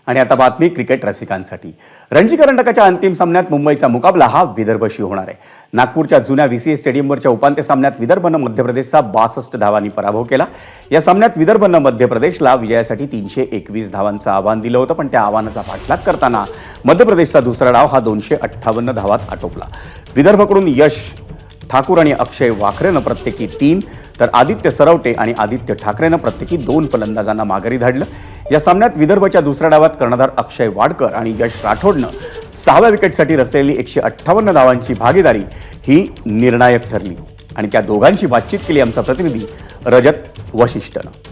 आणि आता बातमी क्रिकेट रसिकांसाठी। रणजी करंडकाच्या अंतिम सामन्यात मुंबईचा मुकाबला हा विदर्भशी होणार आहे। नागपूरच्या जुन्या VCA स्टेडियमवरच्या उपांत्य सामन्यात विदर्भने मध्य प्रदेशचा 62 धावांनी पराभव केला। या सामन्यात विदर्भने मध्य प्रदेशला विजयासाठी 321 धावांचं आव्हान दिलं होतं, पण त्या आव्हानाचा पाठलाग करताना मध्य प्रदेशचा दुसरा डाव हा 258 धावात आटोपला। विदर्भकडून यश ठाकूर आणि अक्षय वाखरेनं प्रत्येकी 3 तर आदित्य सरवटे आणि आदित्य ठाकरेनं प्रत्येकी 2 फलंदाजांना माघारी धाडलं। या सामन्यात विदर्भच्या दुसऱ्या डावात कर्णधार अक्षय वाडकर आणि यश राठोडनं 6व्या विकेटसाठी रचलेली 158 धावांची भागीदारी ही निर्णायक ठरली आणि त्या दोघांची बातचीत केली आमचा प्रतिनिधी रजत वशिष्ठनं।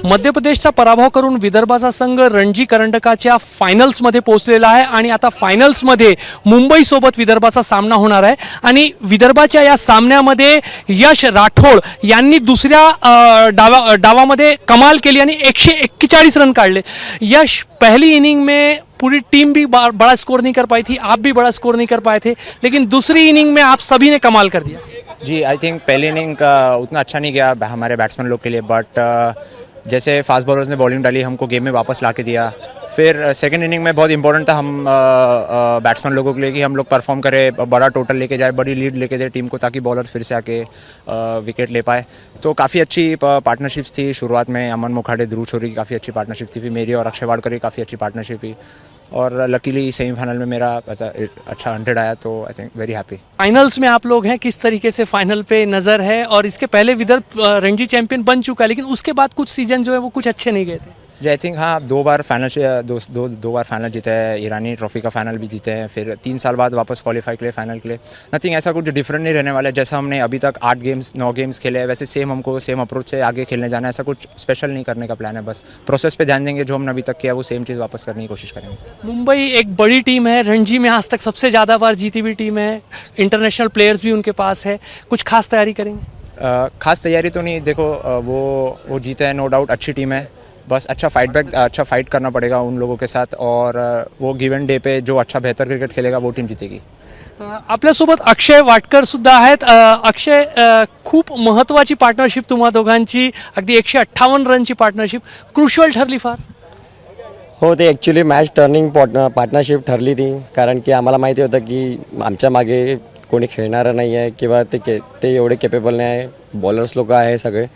मध्य प्रदेशचा पराभव करून विदर्भाचा संघ रणजी करंडकाच्या फायनल्समध्ये पोहोचलेला आहे आणि आता फायनल्समध्ये मुंबईसोबत विदर्भाचा सामना होणार आहे आणि विदर्भाच्या या सामन्यामध्ये यश राठोड यांनी दुसऱ्या डावामध्ये कमाल केली आणि 141 रन काढले। यश पहली इनिंग में पूरी टीम भी बड़ा स्कोर नहीं कर पाई थी, आप भी बड़ा स्कोर नहीं कर पाए थे, लेकिन दूसरी इनिंग में आप सभी ने कमाल कर दिया। जी, आई थिंक पहली इनिंग उतना अच्छा नहीं गया हमारे बैट्समैन लोग के लिए, बट जैसे फास्ट बॉलर्स ने बॉलिंग डाली हमको गेम में वापस ला के दिया। फिर सेकंड इनिंग में बहुत इंपॉर्टेंट था हम बैट्समैन लोगों के लिए कि हम लोग परफॉर्म करें, बड़ा टोटल लेके जाए, बड़ी लीड लेके जाए टीम को, ताकि बॉलर फिर से आके विकेट ले पाए। तो काफ़ी अच्छी पार्टनरशिप्स थी शुरुआत में। अमन मुखाड़े, ध्रुव छोरी की काफ़ी अच्छी पार्टनरशिप थी, फिर मेरी और अक्षय वाडकर की काफ़ी अच्छी पार्टनरशिप थी और लकीली सेमीफाइनल में मेरा अच्छा 100 आया, तो I think very happy. Finals में आप लोग हैं, किस तरीके से फाइनल पे नज़र है? और इसके पहले विदर्भ रणजी चैंपियन बन चुका है, लेकिन उसके बाद कुछ सीजन जो है वो कुछ अच्छे नहीं गए थे। जी, आई थिंक हाँ, दो बार फाइनल जीते हैं, ईरानी ट्रॉफी का फाइनल भी जीते हैं, फिर 3 साल बाद वापस क्वालिफाई के लिए फाइनल के लिए। नथिंग ऐसा कुछ डिफरेंट नहीं रहने वाला है। जैसा हमने अभी तक 9 गेम्स खेले हैं, वैसे हमको सेम अप्रोच से आगे खेलने जाना है। ऐसा कुछ स्पेशल नहीं करने का प्लान है, बस प्रोसेस पे ध्यान देंगे। जो हमने अभी तक किया वो सेम चीज़ वापस करने की कोशिश करेंगे। मुंबई एक बड़ी टीम है, रणजी में आज तक सबसे ज़्यादा बार जीती हुई टीम है, इंटरनेशनल प्लेयर्स भी उनके पास है, कुछ खास तैयारी करेंगे? खास तैयारी तो नहीं, देखो वो जीते हैं, नो डाउट अच्छी टीम है, बस अच्छा फाइट करना पड़ेगा उन लोगों के साथ, और वो गिवन डे पे जो अच्छा बेहतर क्रिकेट खेलेगा वो टीम जीतेगी। आपल्यासोबत अक्षय वाडकर सुद्धा आहेत। अक्षय, खूप महत्त्वाची पार्टनरशिप तुम्हा दोघांची, अगदी 158 रनची पार्टनरशिप क्रुशियल ठरली फार। हो, ते ॲक्च्युली मॅच टर्निंग पार्टनरशिप ठरली ती, कारण की आम्हाला माहिती होतं की आमच्या मागे कोणी खेळणारं नाही आहे किंवा ते एवढे केपेबल नाही आहे, बॉलर्स लोक आहे सगळे,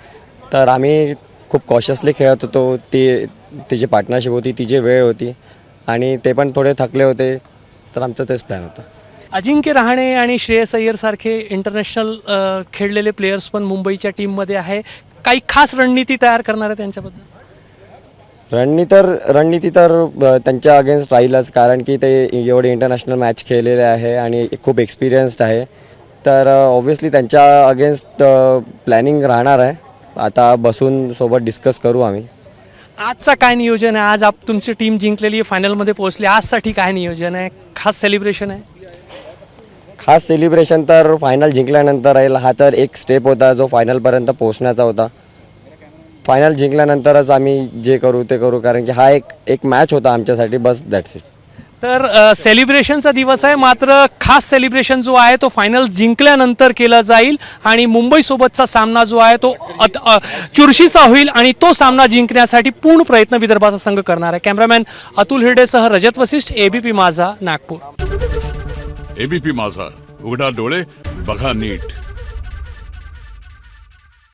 तर आम्ही खूप कॉशियसली खेळत होतो। ती जी पार्टनरशिप होती, ती जी वेळ होती आणि ते पण थोडे थकले होते, तर आमचं तेच प्लॅन होतं। अजिंक्य रहाणे आणि श्रेयस अय्यर सारखे इंटरनॅशनल खेळलेले प्लेयर्स पण मुंबईच्या टीममध्ये आहे, काही खास रणनीती तयार करणार आहे त्यांच्याबद्दल? रणनीती तर त्यांच्या अगेन्स्ट राहीलच, कारण की ते एवढे इंटरनॅशनल मॅच खेळलेले आहे आणि खूप एक्सपिरियन्स्ड आहे, तर ऑब्व्हियसली त्यांच्या अगेन्स्ट प्लॅनिंग राहणार आहे। आता बसून सोबत डिस्कस करू आम्ही। आजचा काय नियोजन आहे? आज तुमची टीम जिंकलेली आहे, फायनलमध्ये पोहोचली, आजसाठी काय नियोजन आहे? खास सेलिब्रेशन आहे? खास सेलिब्रेशन तर फायनल जिंकल्यानंतर राहील। हा तर एक स्टेप होता जो फायनलपर्यंत पोहोचण्याचा होता। फायनल जिंकल्यानंतरच आम्ही जे करू ते करू, कारण की हा एक मॅच होता आमच्यासाठी, बस दॅट्स इट। तर सेलिब्रेशनचा दिवस आहे, मात्र खास सेलिब्रेशन जो आहे तो फायनल जिंकल्यानंतर केला जाईल आणि मुंबईसोबतचा सामना जो आहे तो चुरशीचा होईल आणि तो सामना जिंकण्यासाठी पूर्ण प्रयत्न विदर्भाचा संघ करणार आहे। कॅमेरामॅन अतुल हिरडेसह रजत वशिष्ठ, ABP माझा, नागपूर। ABP माझा, उघडा डोळे बघा नीट।